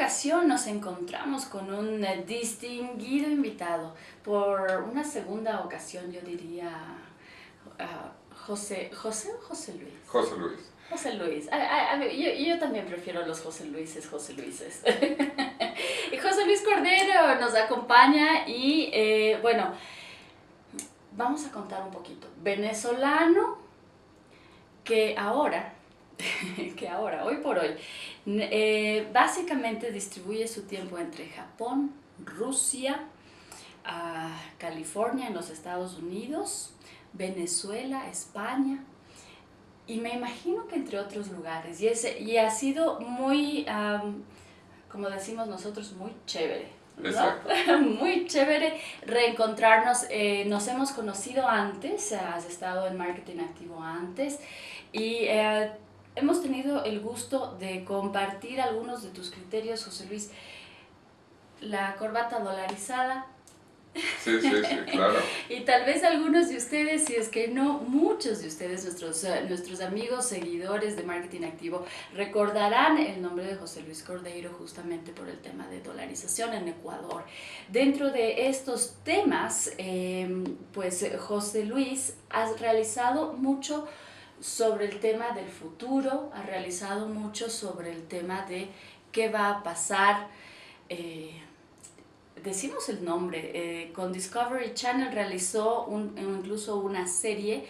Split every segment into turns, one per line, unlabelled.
ocasión nos encontramos con un distinguido invitado. Por una segunda ocasión, yo diría, ¿José o José Luis?
José Luis.
José Luis. Yo también prefiero los José Luises. Y José Luis Cordero nos acompaña y, bueno, vamos a contar un poquito. Venezolano que ahora, hoy por hoy, básicamente distribuye su tiempo entre Japón, Rusia, California en los Estados Unidos, Venezuela, España, y me imagino que entre otros lugares. Y ha sido muy, como decimos nosotros, muy chévere, ¿no?
Exacto.
Muy chévere reencontrarnos. Nos hemos conocido antes, has estado en Marketing Activo antes, y hemos tenido el gusto de compartir algunos de tus criterios, José Luis. La corbata dolarizada.
Sí, claro.
Y tal vez algunos de ustedes, si es que no, muchos de ustedes, nuestros amigos, seguidores de Marketing Activo, recordarán el nombre de José Luis Cordero justamente por el tema de dolarización en Ecuador. Dentro de estos temas, pues José Luis ha realizado mucho sobre el tema del futuro, ha realizado mucho sobre el tema de qué va a pasar. Decimos el nombre, con Discovery Channel realizó incluso una serie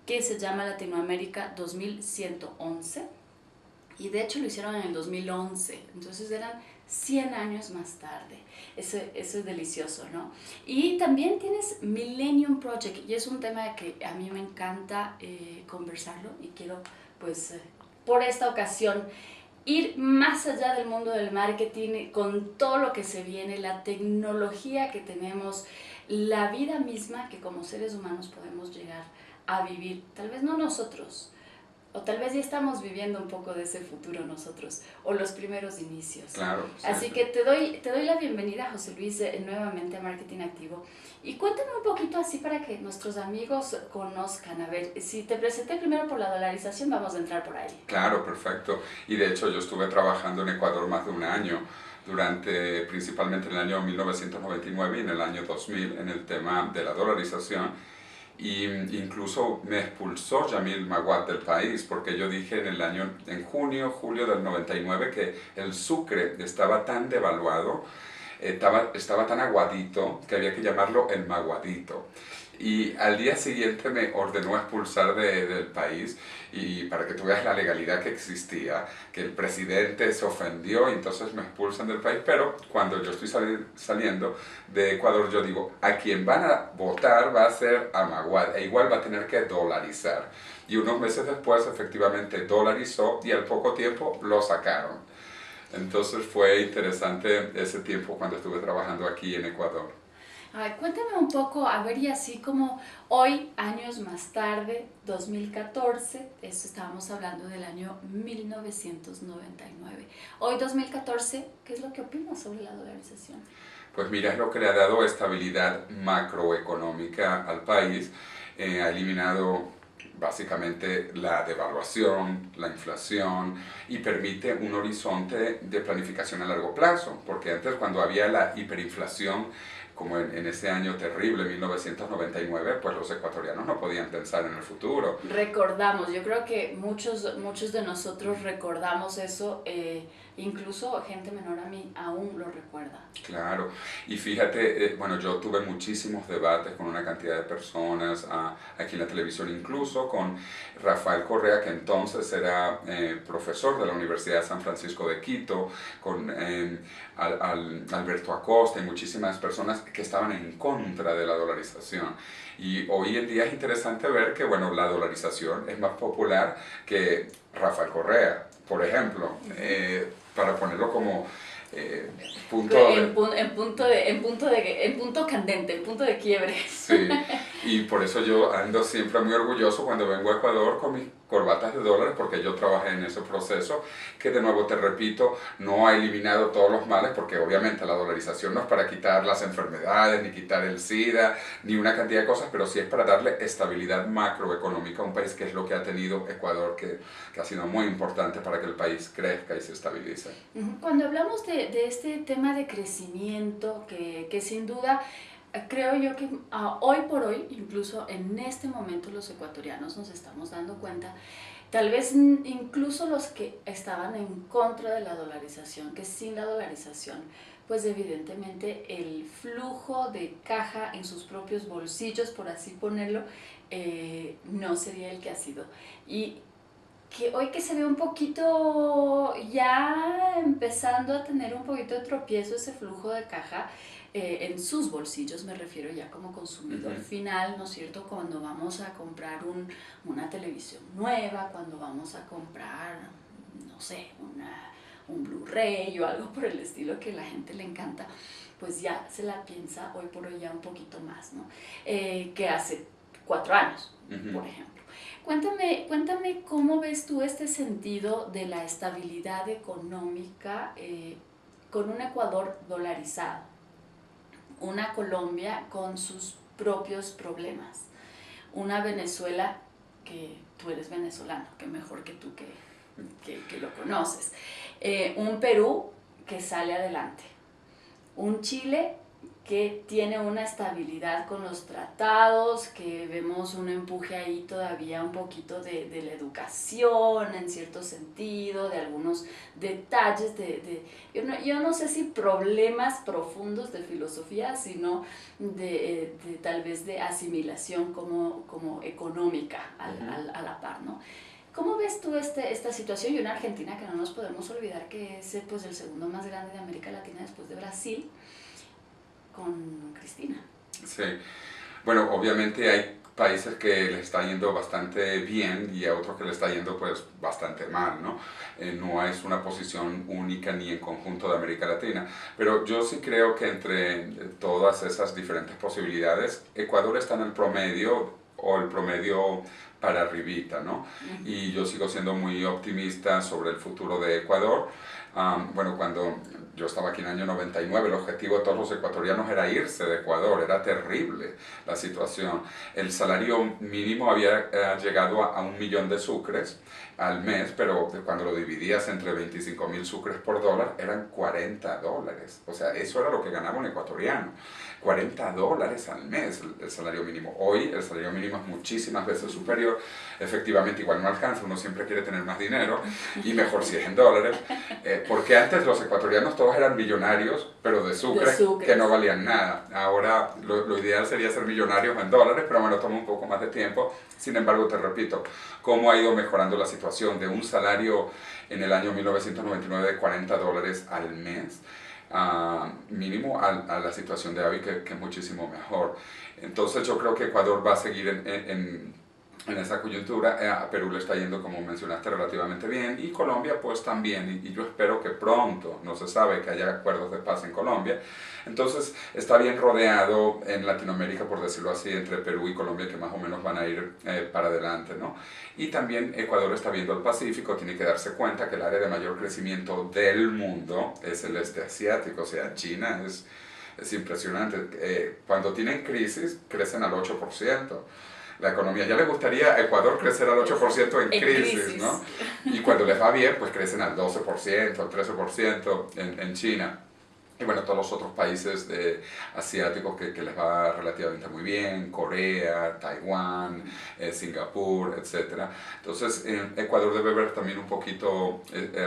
que se llama Latinoamérica 2111, y de hecho lo hicieron en el 2011, entonces eran 100 años más tarde. Eso es delicioso, ¿no? Y también tienes Millennium Project, y es un tema que a mí me encanta conversarlo, y quiero, pues, por esta ocasión, ir más allá del mundo del marketing con todo lo que se viene, la tecnología que tenemos, la vida misma que como seres humanos podemos llegar a vivir. Tal vez no nosotros, o tal vez ya estamos viviendo un poco de ese futuro nosotros, o los primeros inicios.
Claro. Sí,
Así que te doy la bienvenida, José Luis, nuevamente a Marketing Activo. Y cuéntame un poquito así para que nuestros amigos conozcan. A ver, si te presenté primero por la dolarización, vamos a entrar por ahí.
Claro, perfecto. Y de hecho yo estuve trabajando en Ecuador más de un año, principalmente en el año 1999 y en el año 2000, en el tema de la dolarización. Y incluso me expulsó Yamil Maguad del país porque yo dije en julio del 99 que el sucre estaba tan devaluado, estaba tan aguadito que había que llamarlo el maguadito. Y al día siguiente me ordenó expulsar del país, y para que tú veas la legalidad que existía, que el presidente se ofendió y entonces me expulsan del país. Pero cuando yo estoy saliendo de Ecuador, yo digo, a quien van a votar va a ser a Maguad, e igual va a tener que dolarizar. Y unos meses después efectivamente dolarizó, y al poco tiempo lo sacaron. Entonces fue interesante ese tiempo cuando estuve trabajando aquí en Ecuador.
Cuéntame un poco, a ver, y así como hoy, años más tarde, 2014, esto estábamos hablando del año 1999. Hoy, 2014, ¿qué es lo que opinas sobre la dolarización?
Pues mira, es lo que le ha dado estabilidad macroeconómica al país. Ha eliminado básicamente la devaluación, la inflación, y permite un horizonte de planificación a largo plazo, porque antes, cuando había la hiperinflación, como en ese año terrible, 1999, pues los ecuatorianos no podían pensar en el futuro.
Recordamos, yo creo que muchos de nosotros recordamos eso, incluso gente menor a mí aún lo recuerda.
Claro, y fíjate, bueno, yo tuve muchísimos debates con una cantidad de personas aquí en la televisión, incluso con Rafael Correa, que entonces era profesor de la Universidad de San Francisco de Quito, con Alberto Acosta y muchísimas personas que estaban en contra de la dolarización. Y hoy en día es interesante ver que, bueno, la dolarización es más popular que Rafael Correa, por ejemplo, para ponerlo como punto
en punto candente, en punto de quiebre.
Sí, Y por eso yo ando siempre muy orgulloso cuando vengo a Ecuador con mis corbatas de dólares, porque yo trabajé en ese proceso, que de nuevo te repito, no ha eliminado todos los males, porque obviamente la dolarización no es para quitar las enfermedades, ni quitar el SIDA, ni una cantidad de cosas, pero sí es para darle estabilidad macroeconómica a un país, que es lo que ha tenido Ecuador, que ha sido muy importante para que el país crezca y se estabilice.
Cuando hablamos de este tema de crecimiento, que sin duda creo yo que hoy por hoy, incluso en este momento los ecuatorianos nos estamos dando cuenta, tal vez incluso los que estaban en contra de la dolarización, que sin la dolarización, pues evidentemente el flujo de caja en sus propios bolsillos, por así ponerlo, no sería el que ha sido. Y que hoy que se ve un poquito ya empezando a tener un poquito de tropiezo ese flujo de caja en sus bolsillos, me refiero ya como consumidor final, ¿no es cierto? Cuando vamos a comprar una televisión nueva, cuando vamos a comprar, no sé, un Blu-ray o algo por el estilo que a la gente le encanta, pues ya se la piensa hoy por hoy ya un poquito más, ¿no? Que hace 4 años, por ejemplo. Cuéntame cómo ves tú este sentido de la estabilidad económica con un Ecuador dolarizado, una Colombia con sus propios problemas, una Venezuela, que tú eres venezolano, que mejor que tú que lo conoces, un Perú que sale adelante, un Chile que tiene una estabilidad con los tratados, que vemos un empuje ahí todavía un poquito de la educación en cierto sentido, de algunos detalles, yo no sé si problemas profundos de filosofía, sino de tal vez de asimilación como económica a la par, ¿no? ¿Cómo ves tú esta situación? Y una Argentina que no nos podemos olvidar que es pues, el segundo más grande de América Latina después de Brasil, con Cristina.
Sí, bueno, obviamente hay países que les está yendo bastante bien y a otros que les está yendo pues bastante mal, ¿no? No es una posición única ni en conjunto de América Latina, pero yo sí creo que entre todas esas diferentes posibilidades, Ecuador está en el promedio o el promedio para arribita, ¿no? Y yo sigo siendo muy optimista sobre el futuro de Ecuador. Bueno, cuando yo estaba aquí en el año 99, el objetivo de todos los ecuatorianos era irse de Ecuador, era terrible la situación. El salario mínimo había llegado a 1 millón de sucres al mes, pero cuando lo dividías entre 25.000 sucres por dólar, eran $40. O sea, eso era lo que ganaba un ecuatoriano. $40 al mes el salario mínimo. Hoy el salario mínimo es muchísimas veces superior. Efectivamente, igual no alcanza, uno siempre quiere tener más dinero, y mejor si es en dólares, porque antes los ecuatorianos todos eran millonarios, pero de sucres que no valían nada. Ahora lo ideal sería ser millonarios en dólares, pero bueno, toma un poco más de tiempo. Sin embargo, te repito, cómo ha ido mejorando la situación de un salario en el año 1999 de $40 al mes, mínimo a la situación de hoy, que es muchísimo mejor. Entonces yo creo que Ecuador va a seguir en esa coyuntura. A Perú le está yendo, como mencionaste, relativamente bien, y Colombia pues también, y yo espero que pronto, no se sabe, que haya acuerdos de paz en Colombia. Entonces está bien rodeado en Latinoamérica, por decirlo así, entre Perú y Colombia, que más o menos van a ir para adelante, ¿no? Y también Ecuador está viendo el Pacífico, tiene que darse cuenta que el área de mayor crecimiento del mundo es el este asiático, o sea, China es impresionante. Cuando tienen crisis, crecen al 8%. La economía. Ya les gustaría a Ecuador crecer al 8% en crisis, ¿no? Y cuando les va bien, pues crecen al 12%, al 13% en China. Y bueno, todos los otros países asiáticos que les va relativamente muy bien, Corea, Taiwán, Singapur, etc. Entonces, Ecuador debe ver también un poquito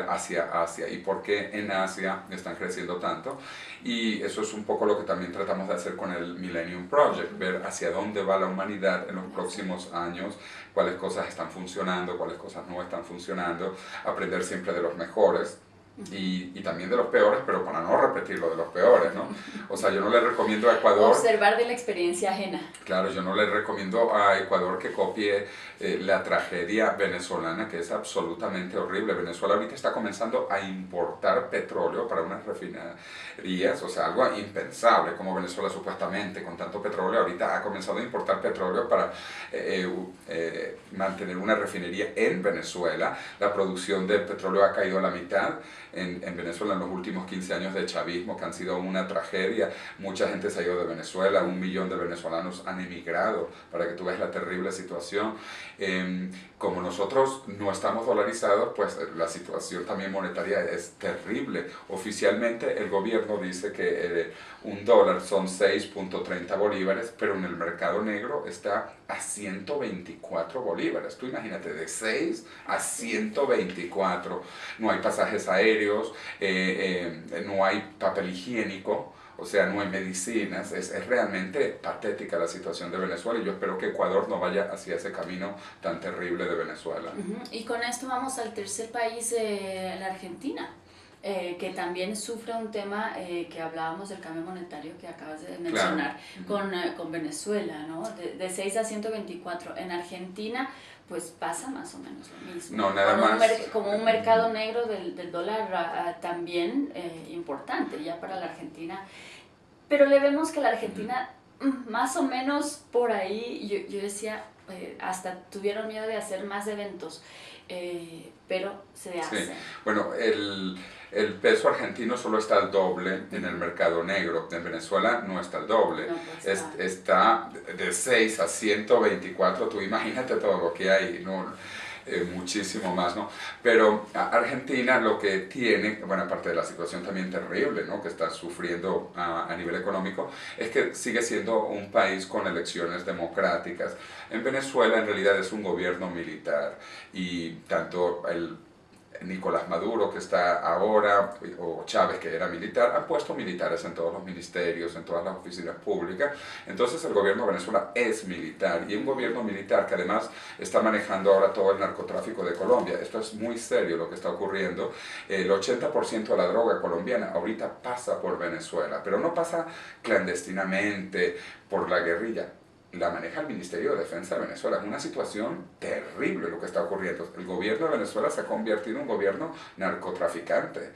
hacia Asia, y por qué en Asia están creciendo tanto. Y eso es un poco lo que también tratamos de hacer con el Millennium Project, ver hacia dónde va la humanidad en los próximos años, cuáles cosas están funcionando, cuáles cosas no están funcionando, aprender siempre de los mejores. y también de los peores, pero para no repetir lo de los peores, ¿no? O sea, yo no le recomiendo a Ecuador...
Observar de la experiencia ajena.
Claro, yo no le recomiendo a Ecuador que copie la tragedia venezolana, que es absolutamente horrible. Venezuela ahorita está comenzando a importar petróleo para unas refinerías, o sea, algo impensable, como Venezuela supuestamente, con tanto petróleo, ahorita ha comenzado a importar petróleo para mantener una refinería en Venezuela. La producción de petróleo ha caído a la mitad en Venezuela en los últimos 15 años de chavismo, que han sido una tragedia. Mucha gente se ha ido de Venezuela, 1 millón de venezolanos han emigrado, para que tú veas la terrible situación. Como nosotros no estamos dolarizados, pues la situación también monetaria es terrible. Oficialmente el gobierno dice que $1 son 6.30 bolívares, pero en el mercado negro está a 124 bolívares. Tú imagínate, de 6 a 124. No hay pasajes aéreos, no hay papel higiénico, o sea, no hay medicinas. Es realmente patética la situación de Venezuela y yo espero que Ecuador no vaya hacia ese camino tan terrible de Venezuela.
Y con esto vamos al tercer país, la Argentina. Que también sufre un tema que hablábamos del cambio monetario que acabas de mencionar, claro. con Venezuela, ¿no? De 6 a 124. En Argentina, pues pasa más o menos lo mismo.
No, nada más.
Como un mercado negro del dólar también importante ya para la Argentina. Pero le vemos que la Argentina, más o menos por ahí, yo decía, hasta tuvieron miedo de hacer más eventos. Pero se hace.
Sí. Bueno, el peso argentino solo está al doble en el mercado negro. En Venezuela no está al doble.
No, pues
está de 6 a 124. Tú imagínate todo lo que hay, ¿no? Muchísimo más, ¿no? Pero Argentina lo que tiene, bueno, aparte de la situación también terrible, ¿no?, que está sufriendo a nivel económico, es que sigue siendo un país con elecciones democráticas. En Venezuela en realidad es un gobierno militar y tanto Nicolás Maduro, que está ahora, o Chávez, que era militar, han puesto militares en todos los ministerios, en todas las oficinas públicas. Entonces el gobierno de Venezuela es militar, y un gobierno militar que además está manejando ahora todo el narcotráfico de Colombia. Esto es muy serio lo que está ocurriendo. El 80% de la droga colombiana ahorita pasa por Venezuela, pero no pasa clandestinamente por la guerrilla. La maneja el Ministerio de Defensa de Venezuela. Es una situación terrible lo que está ocurriendo. El gobierno de Venezuela se ha convertido en un gobierno narcotraficante.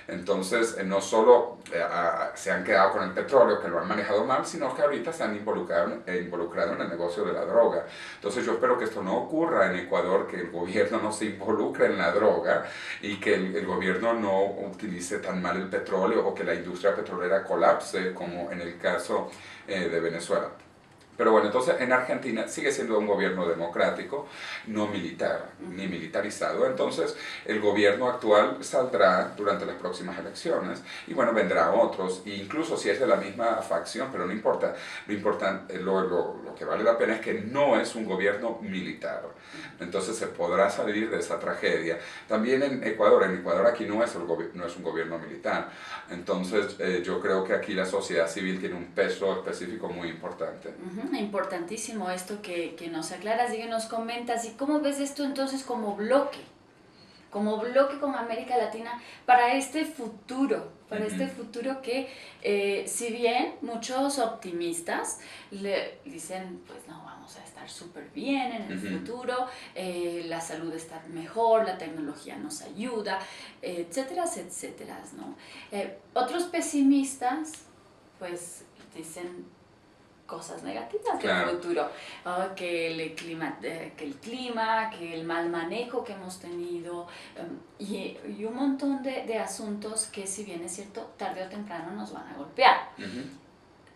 Entonces, no solo se han quedado con el petróleo, que lo han manejado mal, sino que ahorita se han involucrado en el negocio de la droga. Entonces, yo espero que esto no ocurra en Ecuador, que el gobierno no se involucre en la droga y que el gobierno no utilice tan mal el petróleo o que la industria petrolera colapse, como en el caso de Venezuela. Pero bueno, entonces en Argentina sigue siendo un gobierno democrático, no militar, ni militarizado. Entonces el gobierno actual saldrá durante las próximas elecciones y bueno, vendrá otros, e incluso si es de la misma facción, pero no importa. Lo que vale la pena es que no es un gobierno militar. Entonces se podrá salir de esa tragedia. También en Ecuador aquí no es un gobierno militar. Entonces yo creo que aquí la sociedad civil tiene un peso específico muy importante.
Importantísimo esto que nos aclaras y que nos comentas. ¿Y cómo ves esto entonces como bloque con América Latina para este futuro? Este futuro que, si bien muchos optimistas le dicen, pues no, vamos a estar súper bien en el futuro, la salud está mejor, la tecnología nos ayuda, etcétera, etcétera, ¿no? Otros pesimistas, pues dicen cosas negativas del futuro, que el clima, que el mal manejo que hemos tenido, y un montón de asuntos que, si bien es cierto, tarde o temprano nos van a golpear.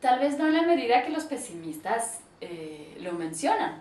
Tal vez no en la medida que los pesimistas lo mencionan,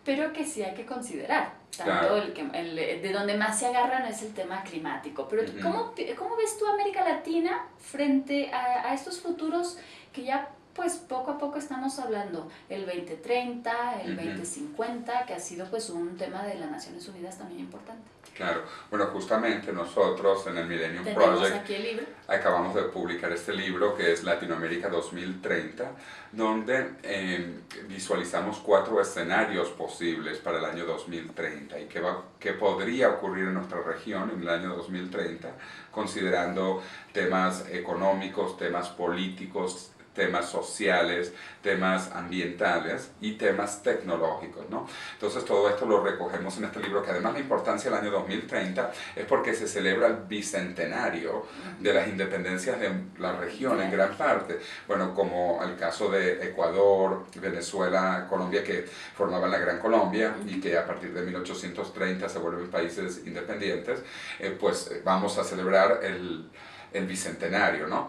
pero que sí hay que considerar. Tanto de donde más se agarran es el tema climático. Pero ¿cómo ves tú América Latina frente a estos futuros que ya pues poco a poco estamos hablando el 2030, el 2050, que ha sido pues un tema de las Naciones Unidas también importante.
Claro, bueno, justamente nosotros en el Millennium
Tenemos
Project
aquí el libro.
acabamos de publicar este libro que es Latinoamérica 2030, donde visualizamos 4 escenarios posibles para el año 2030 y qué podría ocurrir en nuestra región en el año 2030, considerando temas económicos, temas políticos, temas sociales, temas ambientales y temas tecnológicos, ¿no? Entonces todo esto lo recogemos en este libro, que además la importancia del año 2030 es porque se celebra el bicentenario de las independencias de la región en gran parte. Bueno, como el caso de Ecuador, Venezuela, Colombia, que formaban la Gran Colombia y que a partir de 1830 se vuelven países independientes, pues vamos a celebrar el bicentenario, ¿no?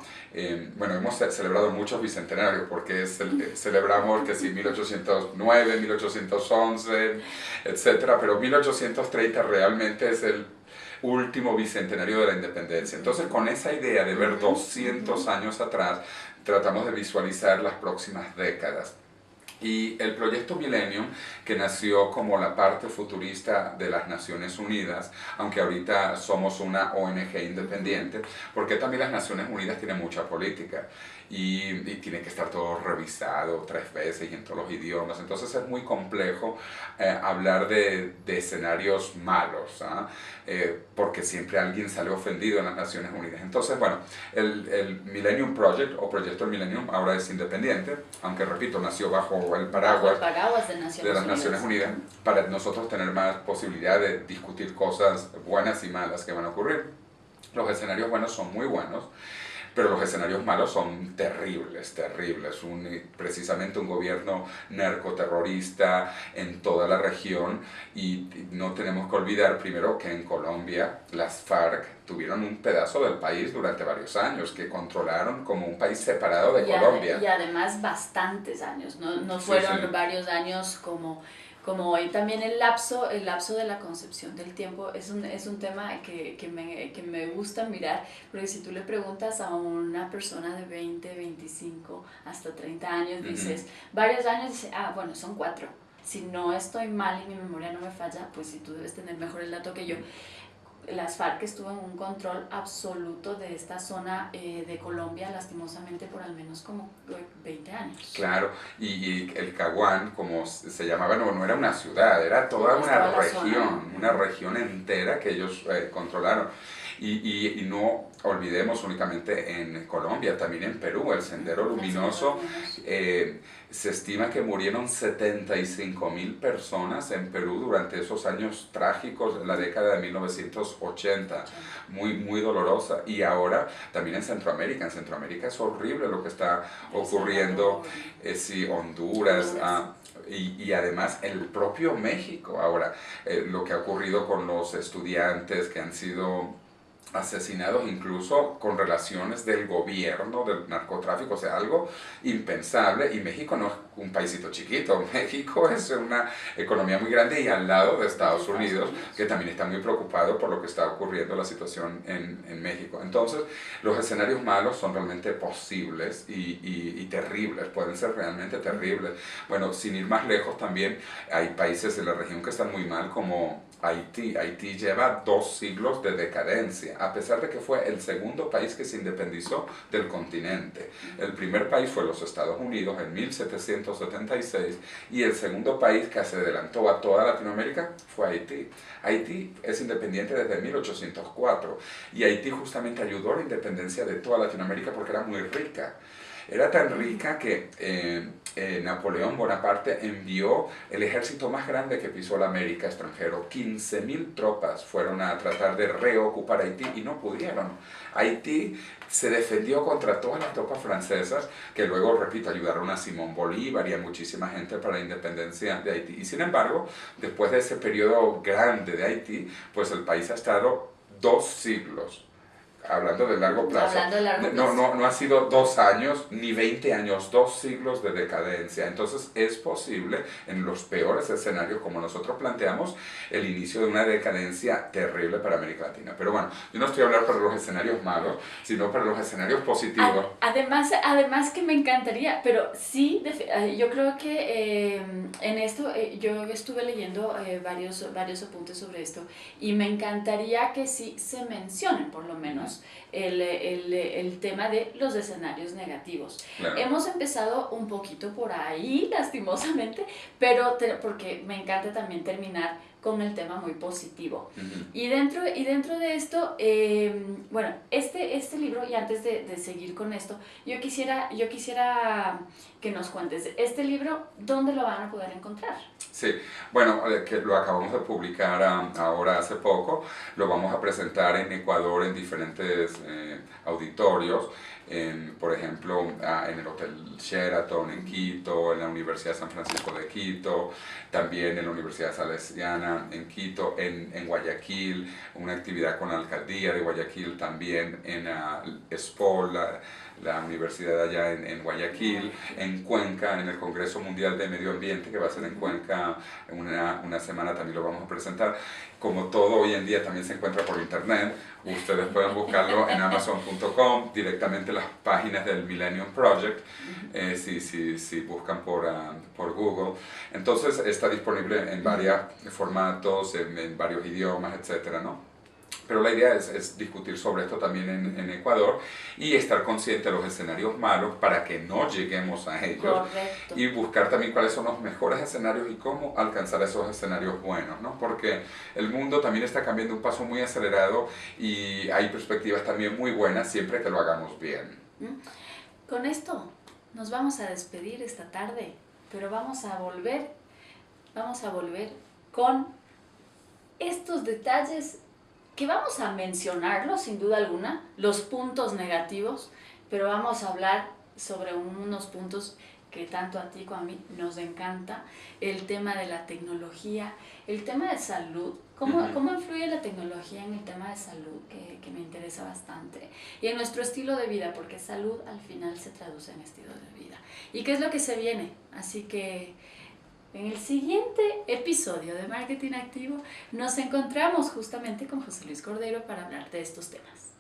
Bueno, hemos celebrado muchos bicentenarios porque celebramos que sí, 1809, 1811, etcétera, pero 1830 realmente es el último bicentenario de la independencia. Entonces, con esa idea de ver 200 años atrás, tratamos de visualizar las próximas décadas. Y el proyecto Millennium, que nació como la parte futurista de las Naciones Unidas, aunque ahorita somos una ONG independiente, porque también las Naciones Unidas tienen mucha política y tiene que estar todo revisado 3 veces y en todos los idiomas. Entonces es muy complejo hablar de escenarios malos, porque siempre alguien sale ofendido en las Naciones Unidas. Entonces, bueno, el Millennium Project o Proyecto Millennium ahora es independiente, aunque repito, nació bajo el paraguas
de
las Naciones Unidas, para nosotros tener más posibilidad de discutir cosas buenas y malas que van a ocurrir. Los escenarios buenos son muy buenos, pero los escenarios malos son terribles, terribles. Precisamente un gobierno narcoterrorista en toda la región, y no tenemos que olvidar primero que en Colombia las FARC tuvieron un pedazo del país durante varios años, que controlaron como un país separado de Colombia.
Y además bastantes años, no fueron varios años como hoy. También el lapso de la concepción del tiempo es un tema que me gusta mirar, porque si tú le preguntas a una persona de 20, 25, hasta 30 años, dices, varios años, dice, bueno, son 4. Si no estoy mal y mi memoria no me falla, pues si tú debes tener mejor el dato que yo. Las FARC estuvo en un control absoluto de esta zona de Colombia, lastimosamente, por al menos como 20 años.
Claro, y el Caguán, como se llamaba, no era una ciudad, era toda una región entera que ellos controlaron. Y no olvidemos únicamente en Colombia, también en Perú, el Sendero Luminoso, se estima que murieron 75.000 personas en Perú durante esos años trágicos, en la década de 1980, muy, muy dolorosa. Y ahora también en Centroamérica es horrible lo que está ocurriendo, Honduras. Y además el propio México ahora, lo que ha ocurrido con los estudiantes que han sido asesinados, incluso con relaciones del gobierno, del narcotráfico, o sea, algo impensable. Y México no es un paísito chiquito, México es una economía muy grande y al lado de Estados Unidos, que también está muy preocupado por lo que está ocurriendo, la situación en México. Entonces, los escenarios malos son realmente posibles y terribles, pueden ser realmente terribles. Bueno, sin ir más lejos, también hay países de la región que están muy mal, como Haití. Haití lleva 2 siglos de decadencia, a pesar de que fue el segundo país que se independizó del continente. El primer país fue los Estados Unidos en 1776 y el segundo país que se adelantó a toda Latinoamérica fue Haití. Haití es independiente desde 1804 y Haití justamente ayudó a la independencia de toda Latinoamérica porque era muy rica. Era tan rica que Napoleón Bonaparte envió el ejército más grande que pisó la América extranjero. 15.000 tropas fueron a tratar de reocupar Haití y no pudieron. Haití se defendió contra todas las tropas francesas, que luego, repito, ayudaron a Simón Bolívar y a muchísima gente para la independencia de Haití. Y sin embargo, después de ese periodo grande de Haití, pues el país ha estado 2 siglos hablando de largo plazo,
Hablando de largo plazo.
no ha sido 2 años ni 20 años, 2 siglos de decadencia. Entonces es posible, en los peores escenarios, como nosotros planteamos, el inicio de una decadencia terrible para América Latina. Pero bueno, yo no estoy hablando para los escenarios malos, sino para los escenarios positivos.
Además que me encantaría, pero sí, yo creo que en esto yo estuve leyendo varios apuntes sobre esto y me encantaría que sí se mencionen por lo menos el tema de los escenarios negativos.
Claro.
Hemos empezado un poquito por ahí, lastimosamente, pero porque me encanta también terminar con el tema muy positivo.
Uh-huh.
Y dentro de esto, bueno, este libro, y antes de seguir con esto, yo quisiera que nos cuentes, este libro, ¿dónde lo van a poder encontrar?
Sí, bueno, que lo acabamos de publicar ahora hace poco, lo vamos a presentar en Ecuador en diferentes auditorios, por ejemplo, en el Hotel Sheraton en Quito, en la Universidad de San Francisco de Quito, también en la Universidad Salesiana en Quito, en Guayaquil, una actividad con la Alcaldía de Guayaquil, también en ESPOL, la universidad allá en Guayaquil, en Cuenca, en el Congreso Mundial de Medio Ambiente, que va a ser en Cuenca una semana, también lo vamos a presentar. Como todo hoy en día también se encuentra por internet, ustedes pueden buscarlo en amazon.com, directamente las páginas del Millennium Project, si buscan por Google. Entonces está disponible en varios formatos, en varios idiomas, etcétera, ¿no? Pero la idea es discutir sobre esto también en Ecuador y estar consciente de los escenarios malos para que no lleguemos a ellos.
Correcto.
Y buscar también cuáles son los mejores escenarios y cómo alcanzar esos escenarios buenos, ¿no? Porque el mundo también está cambiando un paso muy acelerado y hay perspectivas también muy buenas siempre que lo hagamos bien.
Con esto nos vamos a despedir esta tarde, pero vamos a volver con estos detalles que vamos a mencionarlos sin duda alguna, los puntos negativos, pero vamos a hablar sobre unos puntos que tanto a ti como a mí nos encanta, el tema de la tecnología, el tema de salud, cómo influye la tecnología en el tema de salud, que me interesa bastante, y en nuestro estilo de vida, porque salud al final se traduce en estilo de vida. ¿Y qué es lo que se viene? Así que en el siguiente episodio de Marketing Activo nos encontramos justamente con José Luis Cordero para hablar de estos temas.